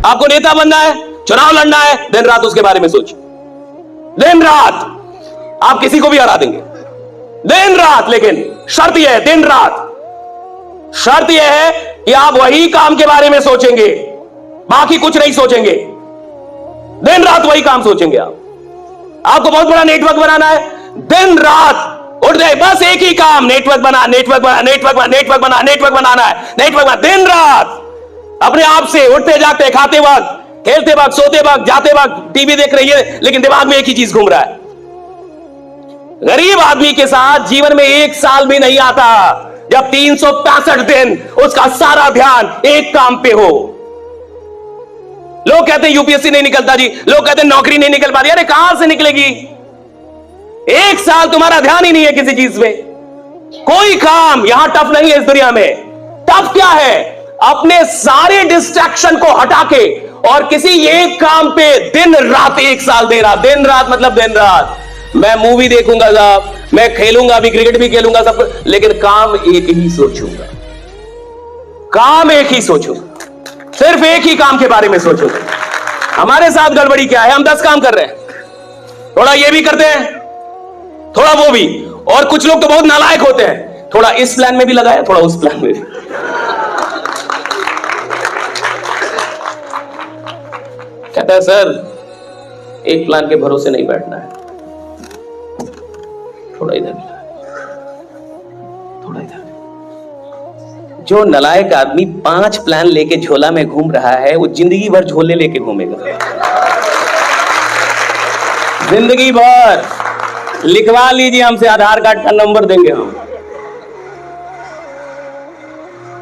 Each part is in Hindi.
आपको नेता बनना है, चुनाव लड़ना है, दिन रात उसके बारे में सोचिए। दिन रात आप किसी को भी हरा देंगे, दिन रात। लेकिन शर्त यह है, दिन रात शर्त यह है कि आप वही काम के बारे में सोचेंगे, बाकी कुछ नहीं सोचेंगे। दिन रात वही काम सोचेंगे आपको बहुत बड़ा नेटवर्क बनाना है, दिन रात उठ जाए, बस एक ही काम, नेटवर्क बना, नेटवर्क बना, नेटवर्क बना, नेटवर्क बना, नेटवर्क बनाना है, नेटवर्क बना। दिन रात अपने आप से उठते जागते, खाते वक्त, खेलते वक्त, सोते वक्त, जाते वक्त, टीवी देख रही है, लेकिन दिमाग में एक ही चीज घूम रहा है। गरीब आदमी के साथ जीवन में एक साल भी नहीं आता जब 365 दिन उसका सारा ध्यान एक काम पे हो। लोग कहते हैं यूपीएससी नहीं निकलता जी, लोग कहते हैं नौकरी नहीं निकल पाती। अरे कहां से निकलेगी? एक साल तुम्हारा ध्यान ही नहीं है किसी चीज में। कोई काम यहां टफ नहीं है इस दुनिया में। टफ क्या है? अपने सारे डिस्ट्रैक्शन को हटा के और किसी एक काम पे दिन रात एक साल दे रहा। दिन रात मतलब दिन रात। मैं मूवी देखूंगा साहब, मैं खेलूंगा भी, क्रिकेट भी खेलूंगा सब, लेकिन काम एक ही सोचूंगा, काम एक ही सोचूंगा, सिर्फ एक ही काम के बारे में सोचूंगा। हमारे साथ गड़बड़ी क्या है? हम 10 काम कर रहे हैं, थोड़ा ये भी करते हैं, थोड़ा वो भी। और कुछ लोग तो बहुत नालायक होते हैं, थोड़ा इस प्लान में भी लगाया, थोड़ा उस प्लान में भी। कहता है सर एक प्लान के भरोसे नहीं बैठना है, थोड़ा इधर, थोड़ा इधर। जो नालायक आदमी 5 प्लान लेके झोला में घूम रहा है, वो जिंदगी भर झोले लेके घूमेगा, जिंदगी भर। लिखवा लीजिए हमसे, आधार कार्ड का नंबर देंगे हम।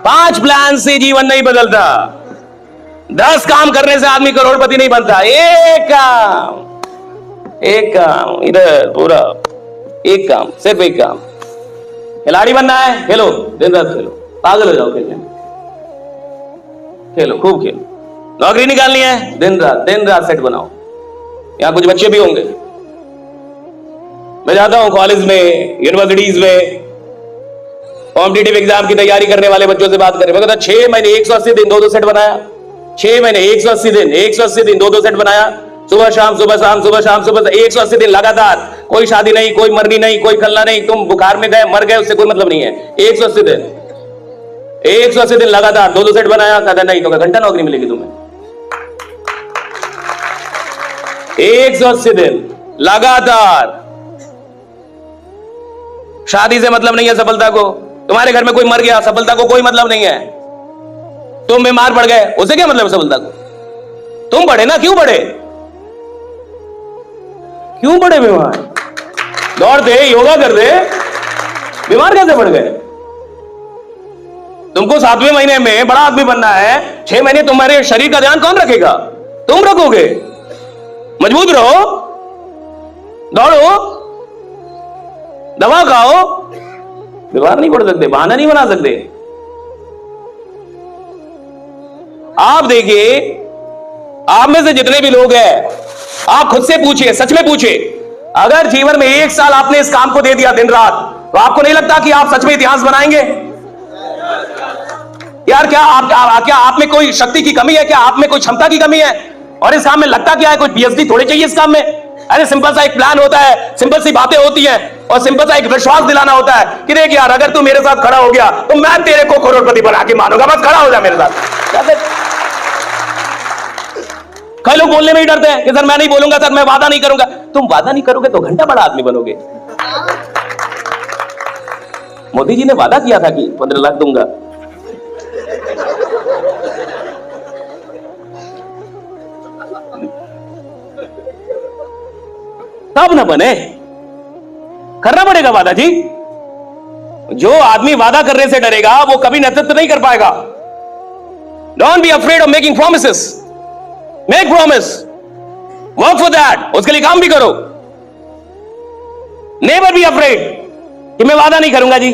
5 प्लान से जीवन नहीं बदलता, 10 काम करने से आदमी करोड़पति नहीं बनता। एक काम इधर, पूरा एक काम, सिर्फ एक काम। खिलाड़ी बनना है, खेलो, दिन रात खेलो, पागल हो जाओ खेलने में, खेलो, खूब खेलो। नौकरी निकालनी है, दिन रात सेट बनाओ। यहां कुछ बच्चे भी होंगे, मैं जाता हूं कॉलेज में, यूनिवर्सिटीज में, कॉम्पिटिटिव एग्जाम की तैयारी करने वाले बच्चों से बात करें। मैं कहता 6 महीने 180 दिन 2-2 सेट बनाया, 6 महीने 180 दिन 2-2 सेट बनाया, सुबह शाम सुबह शाम सुबह शाम सुबह 180 दिन लगातार। कोई शादी नहीं, कोई मरनी नहीं, कोई खलना नहीं, तुम बुखार में गए मर गए, उससे कोई मतलब नहीं है। 180 दिन लगातार 2-2 सेट बनाया। कहता नहीं तो घंटा नौकरी मिलेगी तुम्हें। 180 दिन लगातार। शादी से मतलब नहीं है सफलता को। तुम्हारे घर में कोई मर गया, सफलता को कोई मतलब नहीं है। तुम बीमार पड़ गए, उसे क्या मतलब है सफलता को? तुम पढ़े ना, क्यों पढ़े? क्यों पढ़े बीमार? दौड़ते, योगा करते, बीमार कैसे पड़ गए? तुमको 7वें महीने में बड़ा आदमी बनना है, 6 महीने तुम्हारे शरीर का ध्यान कौन रखेगा? तुम रखोगे। मजबूत रहो, दौड़ो, दवा खाओ, बीमार नहीं पड़ सकते, बहाना नहीं बना सकते। आप देखिए, आप में से जितने भी लोग हैं, आप खुद से पूछिए, सच में पूछिए, अगर जीवन में 1 साल आपने इस काम को दे दिया दिन रात, तो आपको नहीं लगता कि आप सच में इतिहास बनाएंगे? यार क्या आप में कोई शक्ति की कमी है? क्या आप में कोई क्षमता की कमी है? और इस काम में लगता क्या है? कोई पीएचडी थोड़ी चाहिए इस काम में। अरे सिंपल सा एक प्लान होता है, सिंपल सी बातें होती हैं, और सिंपल सा एक विश्वास दिलाना होता है कि देख यार, अगर तू मेरे साथ खड़ा हो गया तो मैं तेरे को करोड़पति बना के मानूंगा, बस खड़ा हो जा मेरे साथ। कई लोग बोलने में ही डरते हैं कि सर मैं नहीं बोलूंगा, सर मैं वादा नहीं करूंगा। तुम वादा नहीं करोगे तो घंटा बड़ा आदमी बनोगे। मोदी जी ने वादा किया था कि 15 लाख दूंगा। तब ना बने, करना पड़ेगा वादा जी। जो आदमी वादा करने से डरेगा वो कभी नेतृत्व नहीं कर पाएगा। Don't be afraid of making promises. Make promise, work for that, उसके लिए काम भी करो। नेवर बी अफ्रेड कि मैं वादा नहीं करूंगा जी,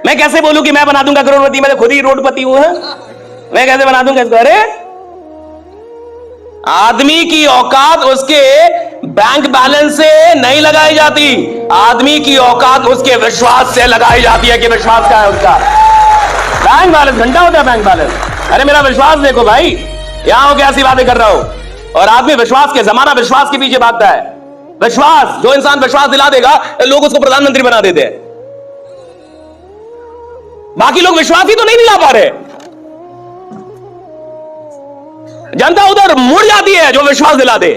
मैं कैसे बोलूं कि मैं बना दूंगा करोड़पति, मैं तो खुद ही रोडपति हूं, मैं कैसे बना दूंगा इसको? अरे आदमी की औकात उसके बैंक बैलेंस से नहीं लगाई जाती, आदमी की औकात उसके विश्वास से लगाई जाती है कि विश्वास क्या है उसका। बैंक बैलेंस घंटा होता है बैंक बैलेंस। अरे मेरा विश्वास देखो भाई, यहां हो कैसी बातें कर रहा हो? और आदमी विश्वास के, जमाना विश्वास के पीछे भागता है। विश्वास, जो इंसान विश्वास दिला देगा, लोग उसको प्रधानमंत्री बना देते हैं। बाकी लोग विश्वास ही तो नहीं दिला पा रहे। जनता उधर मुड़ जाती है जो विश्वास दिला दे।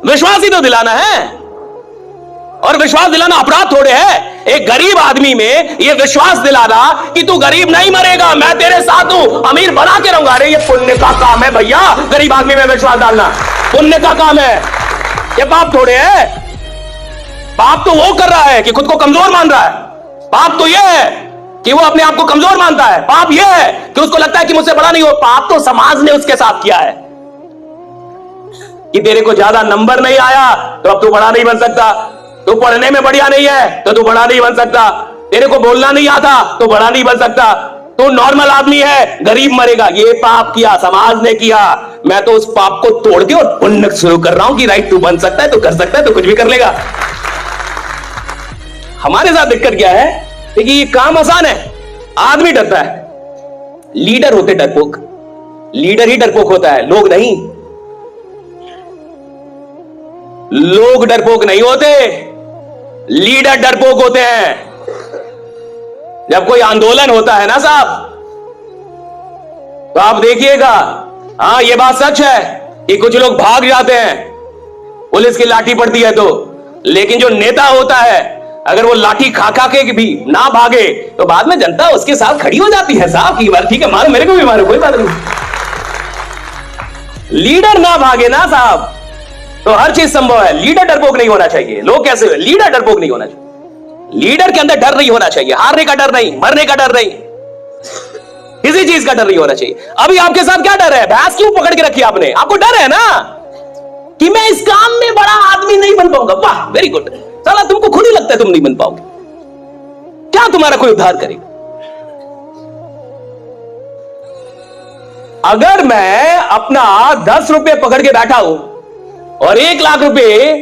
विश्वास ही तो दिलाना है, और विश्वास दिलाना अपराध थोड़े है। एक गरीब आदमी में यह विश्वास दिलाना कि तू गरीब नहीं मरेगा, मैं तेरे साथ हूं, अमीर बना के रहूंगा, अरे ये पुण्य का काम है भैया। गरीब आदमी में विश्वास डालना पुण्य का काम है, ये पाप थोड़े है। पाप तो वो कर रहा है कि खुद को कमजोर मान रहा है। पाप तो यह है कि वो अपने आप को कमजोर मानता है। पाप यह है कि उसको लगता है कि मुझसे बड़ा नहीं हो। पाप तो समाज ने उसके साथ किया है कि तेरे को ज्यादा नंबर नहीं आया तो अब तू बड़ा नहीं बन सकता, तू पढ़ने में बढ़िया नहीं है तो तू बड़ा नहीं बन सकता, तेरे को बोलना नहीं आता तो बड़ा नहीं बन सकता, तू नॉर्मल आदमी है, गरीब मरेगा। ये पाप किया, समाज ने किया। मैं तो उस पाप को तोड़ के और पुण्य शुरू कर रहा हूं कि राइट, तू बन सकता है, तू कर सकता है, तू कुछ भी कर लेगा। हमारे साथ दिक्कत क्या है कि ये काम आसान है, आदमी डरता है। लीडर होते डरपोक, लीडर ही डरपोक होता है, लोग नहीं। लोग डरपोक नहीं होते, लीडर डरपोक होते हैं। जब कोई आंदोलन होता है ना साहब, तो आप देखिएगा, हां ये बात सच है कि कुछ लोग भाग जाते हैं, पुलिस की लाठी पड़ती है तो। लेकिन जो नेता होता है, अगर वो लाठी खा खा के भी ना भागे तो बाद में जनता उसके साथ खड़ी हो जाती है साहब की बात, ठीक है मारो, मेरे को भी मारो, कोई बात नहीं। लीडर ना भागे ना साहब तो हर चीज संभव है। लीडर डरपोक नहीं होना चाहिए। लोग कैसे हुए? लीडर डरपोक नहीं होना चाहिए। लीडर के अंदर डर नहीं होना चाहिए, हारने का डर नहीं, मरने का डर नहीं, किसी चीज का डर नहीं होना चाहिए। अभी आपके साथ क्या डर है? भैंस क्यों पकड़ के रखी आपने? आपको डर है ना कि मैं इस काम में बड़ा आदमी नहीं बन पाऊंगा। वाह, वेरी गुड। साला तुमको खुद ही लगता है तुम नहीं बन पाओगे, क्या तुम्हारा कोई उद्धार करेगा? अगर मैं अपना 10 रुपए पकड़ के बैठा हूं और 1 लाख रुपए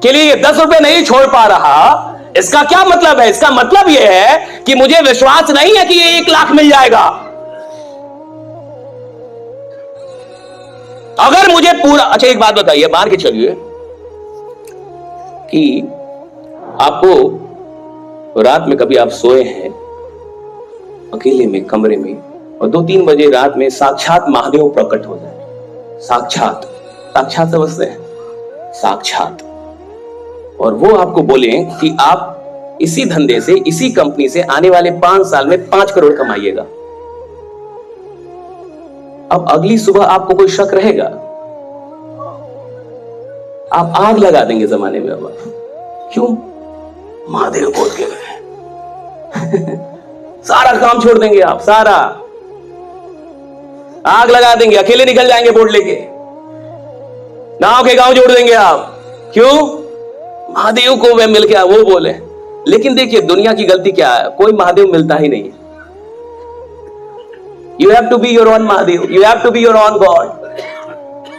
के लिए 10 रुपए नहीं छोड़ पा रहा, इसका क्या मतलब है? इसका मतलब यह है कि मुझे विश्वास नहीं है कि ये 1 लाख मिल जाएगा। अगर मुझे पूरा, अच्छा एक बात बताइए, मान के चलिए कि आपको रात में कभी आप सोए हैं अकेले में कमरे में और 2-3 बजे रात में साक्षात महादेव प्रकट हो जाए। साक्षात, साक्षात समझते हैं? साक्षात। और वो आपको बोले कि आप इसी धंधे से, इसी कंपनी से आने वाले 5 साल में 5 करोड़ कमाइएगा। अब अगली सुबह आपको कोई शक रहेगा? आप आग लगा देंगे जमाने में। अब क्यों? महादेव बोल के सारा काम छोड़ देंगे आप, सारा आग लगा देंगे, अकेले निकल जाएंगे बोर्ड लेके, गांव के गांव जोड़ देंगे आप। क्यों? महादेव को वे मिल गया, वो बोले। लेकिन देखिए दुनिया की गलती क्या है, कोई महादेव मिलता ही नहीं। You have to be your own Mahadev, you have to be your own God,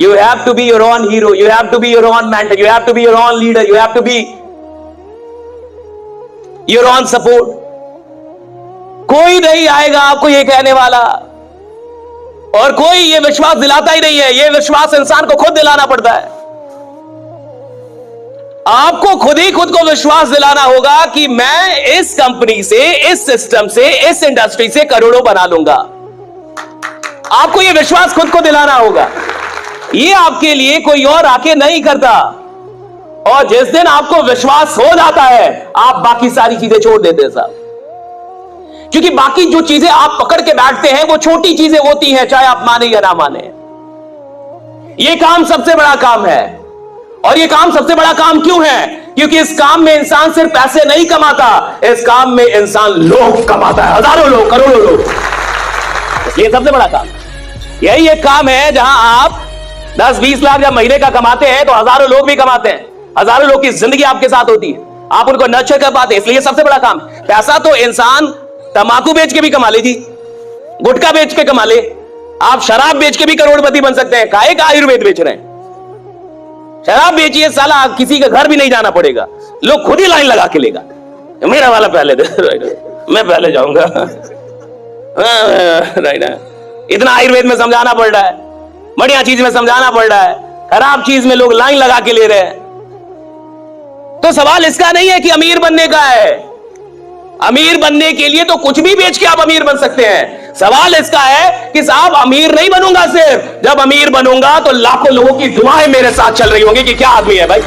you have to be your own hero, you have to be your own mentor, you have to be your own leader, you have to be your own support। कोई नहीं आएगा आपको ये कहने वाला, और कोई ये विश्वास दिलाता ही नहीं है। ये विश्वास इंसान को खुद दिलाना पड़ता है। आपको खुद ही खुद को विश्वास दिलाना होगा कि मैं इस कंपनी से, इस सिस्टम से, इस इंडस्ट्री से करोड़ों बना लूंगा। आपको यह विश्वास खुद को दिलाना होगा। ये आपके लिए कोई और आके नहीं करता। और जिस दिन आपको विश्वास हो जाता है, आप बाकी सारी चीजें छोड़ देते हैं साहब। क्योंकि बाकी जो चीजें आप पकड़ के बैठते हैं वो छोटी चीजें होती हैं, चाहे आप माने या ना माने। ये काम सबसे बड़ा काम है। और ये काम सबसे बड़ा काम क्यों है? क्योंकि इस काम में इंसान सिर्फ पैसे नहीं कमाता, इस काम में इंसान लोग कमाता है, हजारों लोग, करोड़ों लोग। ये सबसे बड़ा काम, यही एक काम है जहां आप 10-20 लाख जब महीने का कमाते हैं तो हजारों लोग भी कमाते हैं। हजारों लोग की जिंदगी आपके साथ होती है, आप उनको नर्चर कर पाते हैं, इसलिए सबसे बड़ा काम। पैसा तो इंसान तंबाकू बेच के भी कमा ले जी, गुटखा बेच के कमा ले, आप शराब बेच के भी करोड़पति बन सकते हैं। काहे का आयुर्वेद बेच रहे हैं? शराब बेचिए साला, किसी का घर भी नहीं जाना पड़ेगा, लोग खुद ही लाइन लगा के लेगा। मेरा वाला पहले दे, मैं पहले जाऊंगा। राइट, इतना आयुर्वेद में समझाना पड़ रहा है, बढ़िया चीज में समझाना पड़ रहा है, खराब चीज में लोग लाइन लगा के ले रहे हैं। तो सवाल इसका नहीं है कि अमीर बनने का है, अमीर बनने के लिए तो कुछ भी बेच के आप अमीर बन सकते हैं। सवाल इसका है कि साहब अमीर नहीं बनूंगा, सिर्फ जब अमीर बनूंगा तो लाखों लोगों की दुआएं मेरे साथ चल रही होंगी कि क्या आदमी है भाई।